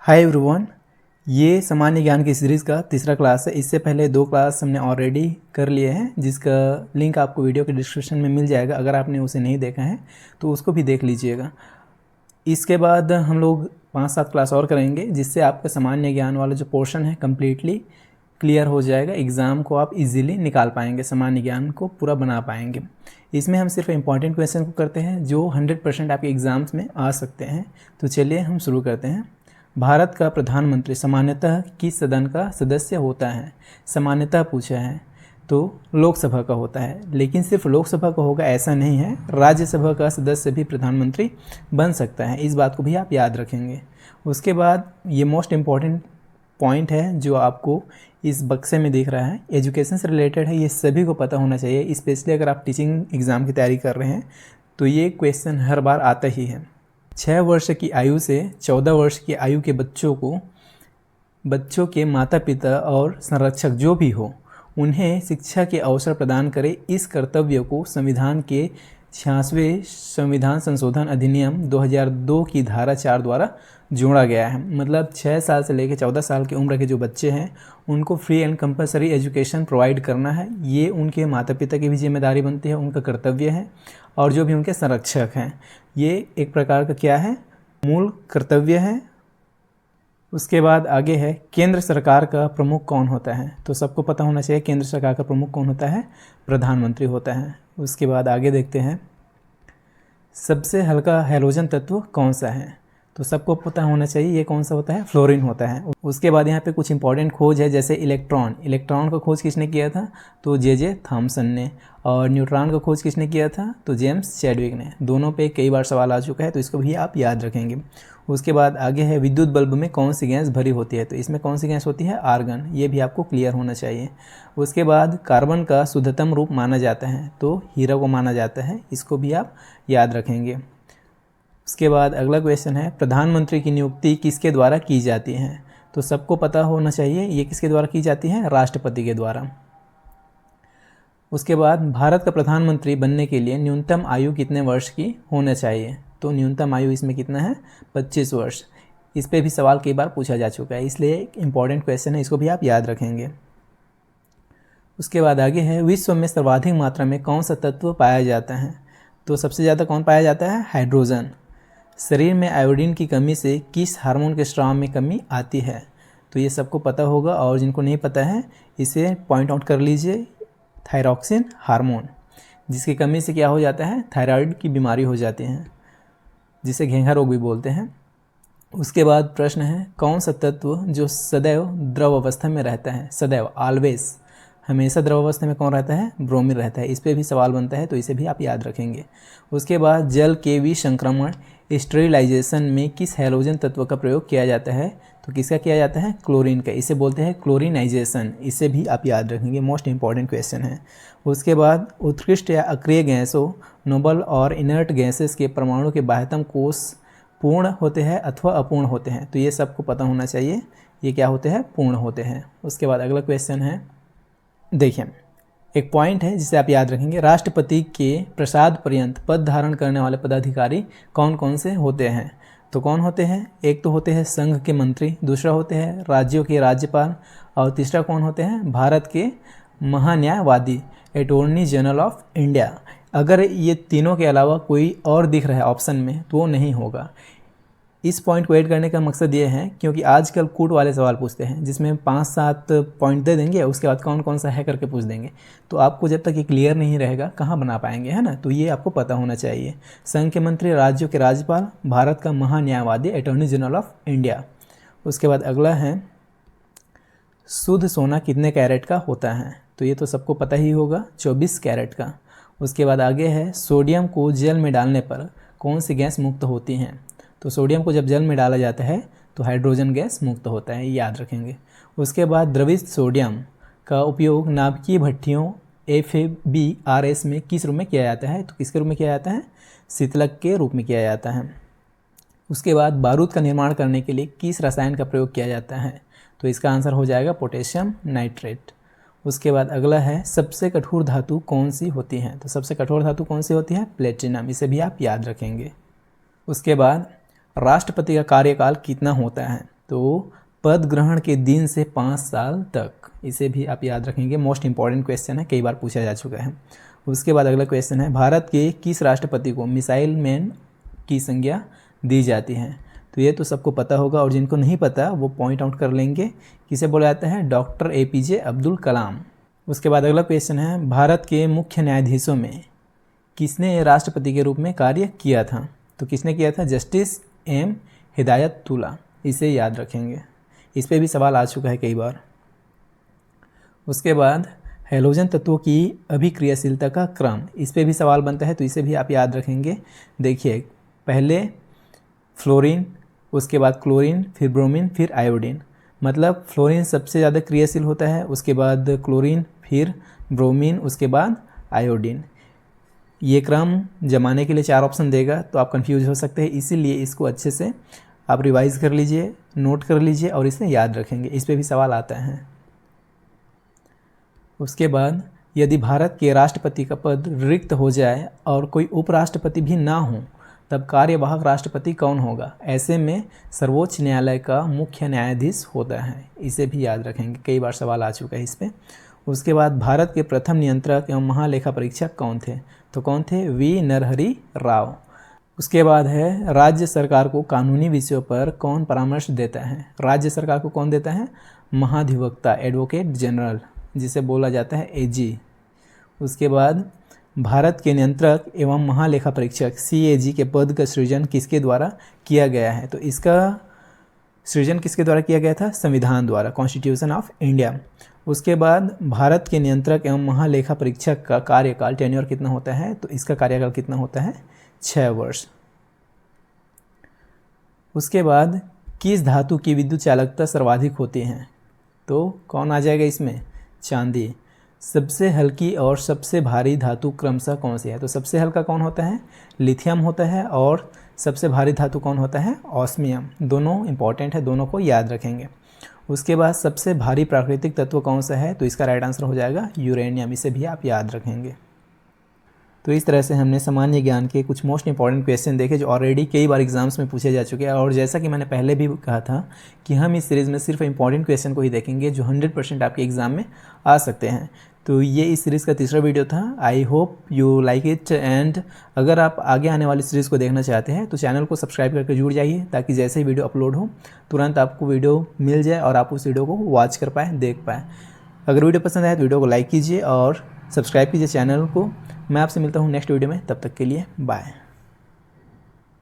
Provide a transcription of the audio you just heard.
Hi everyone, ये सामान्य ज्ञान की सीरीज़ का तीसरा क्लास है। इससे पहले 2 क्लास हमने ऑलरेडी कर लिए हैं, जिसका लिंक आपको वीडियो के डिस्क्रिप्शन में मिल जाएगा। अगर आपने उसे नहीं देखा है तो उसको भी देख लीजिएगा। इसके बाद हम लोग 5-7 क्लास और करेंगे, जिससे आपका सामान्य ज्ञान वाला जो पोर्शन है कम्प्लीटली क्लियर हो जाएगा। एग्ज़ाम को आप इजीली निकाल पाएंगे, सामान्य ज्ञान को पूरा बना पाएंगे। इसमें हम सिर्फ इंपॉर्टेंट क्वेश्चन को करते हैं जो 100% आपके एग्ज़ाम्स में आ सकते हैं। तो चलिए हम शुरू करते हैं। भारत का प्रधानमंत्री सामान्यतः किस सदन का सदस्य होता है? सामान्यतः पूछा है तो लोकसभा का होता है, लेकिन सिर्फ लोकसभा का होगा ऐसा नहीं है। राज्यसभा का सदस्य भी प्रधानमंत्री बन सकता है, इस बात को भी आप याद रखेंगे। उसके बाद ये मोस्ट इम्पॉर्टेंट पॉइंट है जो आपको इस बक्से में दिख रहा है, एजुकेशन से रिलेटेड है। ये सभी को पता होना चाहिए, स्पेशली अगर आप टीचिंग एग्ज़ाम की तैयारी कर रहे हैं तो ये क्वेश्चन हर बार आता ही है। 6 वर्ष की आयु से 14 वर्ष की आयु के बच्चों के माता पिता और संरक्षक जो भी हो, उन्हें शिक्षा के अवसर प्रदान करे। इस कर्तव्य को संविधान के 66वें संविधान संशोधन अधिनियम 2002 की धारा 4 द्वारा जोड़ा गया है। मतलब 6 साल से लेकर 14 साल की उम्र के जो बच्चे हैं उनको free and compulsory education provide करना है। ये उनके माता पिता की भी जिम्मेदारी बनती है, उनका कर्तव्य है। और जो भी उनके संरक्षक हैं, ये एक प्रकार का क्या है, मूल कर्तव्य है। उसके बाद आगे है, केंद्र सरकार का प्रमुख कौन होता है? तो सबको पता होना चाहिए केंद्र सरकार का प्रमुख कौन होता है, प्रधानमंत्री होता है। उसके बाद आगे देखते हैं, सबसे हल्का हैलोजन तत्व कौन सा है? तो सबको पता होना चाहिए ये कौन सा होता है, फ्लोरीन होता है। उसके बाद यहाँ पे कुछ इंपॉर्टेंट खोज है, जैसे इलेक्ट्रॉन का खोज किसने किया था? तो जे थॉमसन ने। और न्यूट्रॉन का खोज किसने किया था? तो जेम्स चैडविक ने। दोनों पे कई बार सवाल आ चुका है, तो इसको भी आप याद रखेंगे। उसके बाद आगे है, विद्युत बल्ब में कौन सी गैस भरी होती है? तो इसमें कौन सी गैस होती है? आर्गन। ये भी आपको क्लियर होना चाहिए। उसके बाद कार्बन का शुद्धतम रूप माना जाता है तो हीरा को माना जाता है, इसको भी आप याद रखेंगे। उसके बाद अगला क्वेश्चन है, प्रधानमंत्री की नियुक्ति किसके द्वारा की जाती है? तो सबको पता होना चाहिए ये किसके द्वारा की जाती है, राष्ट्रपति के द्वारा। उसके बाद भारत का प्रधानमंत्री बनने के लिए न्यूनतम आयु कितने वर्ष की होना चाहिए? तो न्यूनतम आयु इसमें कितना है, 25 वर्ष। इस पे भी सवाल कई बार पूछा जा चुका है, इसलिए एक इम्पॉर्टेंट क्वेश्चन है, इसको भी आप याद रखेंगे। उसके बाद आगे है, विश्व में सर्वाधिक मात्रा में कौन सा तत्व पाया जाता है? तो सबसे ज़्यादा कौन पाया जाता है? हाइड्रोजन। शरीर में आयोडीन की कमी से किस हार्मोन के स्राव में कमी आती है? तो ये सबको पता होगा, और जिनको नहीं पता है इसे पॉइंट आउट कर लीजिए। थायरॉक्सिन हार्मोन, जिसकी कमी से क्या हो जाता है, थायराइड की बीमारी हो जाती है, जिसे घेंघा रोग भी बोलते हैं। उसके बाद प्रश्न है, कौन सा तत्व जो सदैव द्रव अवस्था में रहता है? सदैव, ऑलवेज, हमेशा द्रव अवस्था में कौन रहता है? ब्रोमीन रहता है। इस पर भी सवाल बनता है, तो इसे भी आप याद रखेंगे। उसके बाद जल के विसंक्रमण स्टेरिलाइजेशन में किस हैलोजन तत्व का प्रयोग किया जाता है? तो किसका किया जाता है? क्लोरीन का। इसे बोलते हैं क्लोरीनाइजेशन। इसे भी आप याद रखेंगे, मोस्ट इंपॉर्टेंट क्वेश्चन है। उसके बाद उत्कृष्ट या अक्रिय गैसों, नोबल और इनर्ट गैसेस के परमाणु के बाह्यतम कोष पूर्ण होते हैं अथवा अपूर्ण होते हैं? तो ये सबको पता होना चाहिए, ये क्या होते हैं, पूर्ण होते हैं। उसके बाद अगला क्वेश्चन है, देखिए एक पॉइंट है जिसे आप याद रखेंगे, राष्ट्रपति के प्रसाद पर्यंत पद धारण करने वाले पदाधिकारी कौन कौन से होते हैं? तो कौन होते हैं? एक तो होते हैं संघ के मंत्री, दूसरा होते हैं राज्यों के राज्यपाल, और तीसरा कौन होते हैं? भारत के महान्यायवादी, अटॉर्नी जनरल ऑफ इंडिया। अगर ये तीनों के अलावा कोई और दिख रहा है ऑप्शन में तो वो नहीं होगा। इस पॉइंट को ऐड करने का मकसद ये है क्योंकि आजकल कूट वाले सवाल पूछते हैं, जिसमें 5-7 पॉइंट दे देंगे, उसके बाद कौन कौन सा है करके पूछ देंगे। तो आपको जब तक ये क्लियर नहीं रहेगा कहाँ बना पाएंगे, है ना? तो ये आपको पता होना चाहिए। संघ के मंत्री, राज्यों के राज्यपाल, भारत का महान्यायवादी, अटॉर्नी जनरल ऑफ इंडिया। उसके बाद अगला है, शुद्ध सोना कितने कैरेट का होता है? तो ये तो सबको पता ही होगा, 24 कैरेट का। उसके बाद आगे है, सोडियम को जल में डालने पर कौन सी गैस मुक्त होती हैं? तो सोडियम को जब जल में डाला जाता है तो हाइड्रोजन गैस मुक्त होता है, याद रखेंगे। उसके बाद द्रवित सोडियम का उपयोग नाभिकीय भट्टियों FABRS में किस रूप में किया जाता है? तो किसके रूप में किया जाता है? शीतलक के रूप में किया जाता है। उसके बाद बारूद का निर्माण करने के लिए किस रसायन का प्रयोग किया जाता है? तो इसका आंसर हो जाएगा पोटेशियम नाइट्रेट। उसके बाद अगला है, सबसे कठोर धातु कौन सी होती है? तो सबसे कठोर धातु कौन सी होती है? प्लेटिनम। इसे भी आप याद रखेंगे। उसके बाद राष्ट्रपति का कार्यकाल कितना होता है? तो पद ग्रहण के दिन से 5 साल तक, इसे भी आप याद रखेंगे, मोस्ट इंपॉर्टेंट क्वेश्चन है, कई बार पूछा जा चुका है। उसके बाद अगला क्वेश्चन है, भारत के किस राष्ट्रपति को मिसाइल मैन की संज्ञा दी जाती है? तो ये तो सबको पता होगा, और जिनको नहीं पता वो पॉइंट आउट कर लेंगे। किसे बोला जाता है? Doctor APJ Abdul Kalam. उसके बाद अगला क्वेश्चन है, भारत के मुख्य न्यायाधीशों में किसने राष्ट्रपति के रूप में कार्य किया था? तो किसने किया था? Justice M Hidayatullah. इसे याद रखेंगे, इस पे भी सवाल आ चुका है कई बार। उसके बाद हैलोजन तत्वों की अभिक्रियाशीलता का क्रम, इस पे भी सवाल बनता है, तो इसे भी आप याद रखेंगे। देखिए, पहले फ्लोरीन, उसके बाद क्लोरीन, फिर ब्रोमीन, फिर आयोडीन। मतलब फ्लोरीन सबसे ज़्यादा क्रियाशील होता है, उसके बाद क्लोरीन, फिर ब्रोमीन, उसके बाद आयोडीन। ये क्रम जमाने के लिए 4 ऑप्शन देगा, तो आप कंफ्यूज हो सकते हैं, इसीलिए इसको अच्छे से आप रिवाइज कर लीजिए, नोट कर लीजिए और इसे याद रखेंगे, इस पे भी सवाल आता है। उसके बाद यदि भारत के राष्ट्रपति का पद रिक्त हो जाए और कोई उपराष्ट्रपति भी ना हो, तब कार्यवाहक राष्ट्रपति कौन होगा? ऐसे में सर्वोच्च न्यायालय का मुख्य न्यायाधीश होता है, इसे भी याद रखेंगे, कई बार सवाल आ चुका है इस पे। उसके बाद भारत के प्रथम नियंत्रक एवं महालेखा परीक्षक कौन थे? तो कौन थे? V नरहरि राव। उसके बाद है, राज्य सरकार को कानूनी विषयों पर कौन परामर्श देता है? राज्य सरकार को कौन देता है? महाधिवक्ता, एडवोकेट जनरल, जिसे बोला जाता है AG। उसके बाद भारत के नियंत्रक एवं महालेखा परीक्षक CAG के पद का सृजन किसके द्वारा किया गया है? तो इसका सृजन किसके द्वारा किया गया था? संविधान द्वारा, कॉन्स्टिट्यूशन ऑफ इंडिया। उसके बाद भारत के नियंत्रक एवं महालेखा परीक्षक का कार्यकाल, टेन्योर कितना होता है? तो इसका कार्यकाल कितना होता है? 6 वर्ष। उसके बाद किस धातु की विद्युत चालकता सर्वाधिक होती है? तो कौन आ जाएगा इसमें? चांदी। सबसे हल्की और सबसे भारी धातु क्रमशः कौन सी है? तो सबसे हल्का कौन होता है? लिथियम होता है, और सबसे भारी धातु कौन होता है? ऑस्मियम। दोनों इंपॉर्टेंट है, दोनों को याद रखेंगे। उसके बाद सबसे भारी प्राकृतिक तत्व कौन सा है? तो इसका राइट आंसर हो जाएगा यूरेनियम, इसे भी आप याद रखेंगे। तो इस तरह से हमने सामान्य ज्ञान के कुछ मोस्ट इंपॉर्टेंट क्वेश्चन देखे, जो ऑलरेडी कई बार एग्जाम्स में पूछे जा चुके हैं। और जैसा कि मैंने पहले भी कहा था कि हम इस सीरीज़ में सिर्फ इंपॉर्टेंट क्वेश्चन को ही देखेंगे, जो 100% आपके एग्ज़ाम में आ सकते हैं। तो ये इस सीरीज़ का तीसरा वीडियो था। I hope you like it, and अगर आप आगे आने वाली सीरीज़ को देखना चाहते हैं तो चैनल को सब्सक्राइब करके जुड़ जाइए, ताकि जैसे ही वीडियो अपलोड हो तुरंत आपको वीडियो मिल जाए और आप उस वीडियो को वॉच कर पाएँ, देख पाएँ। अगर वीडियो पसंद आए तो वीडियो को लाइक कीजिए और सब्सक्राइब कीजिए चैनल को। मैं आपसे मिलता हूँ नेक्स्ट वीडियो में, तब तक के लिए बाय।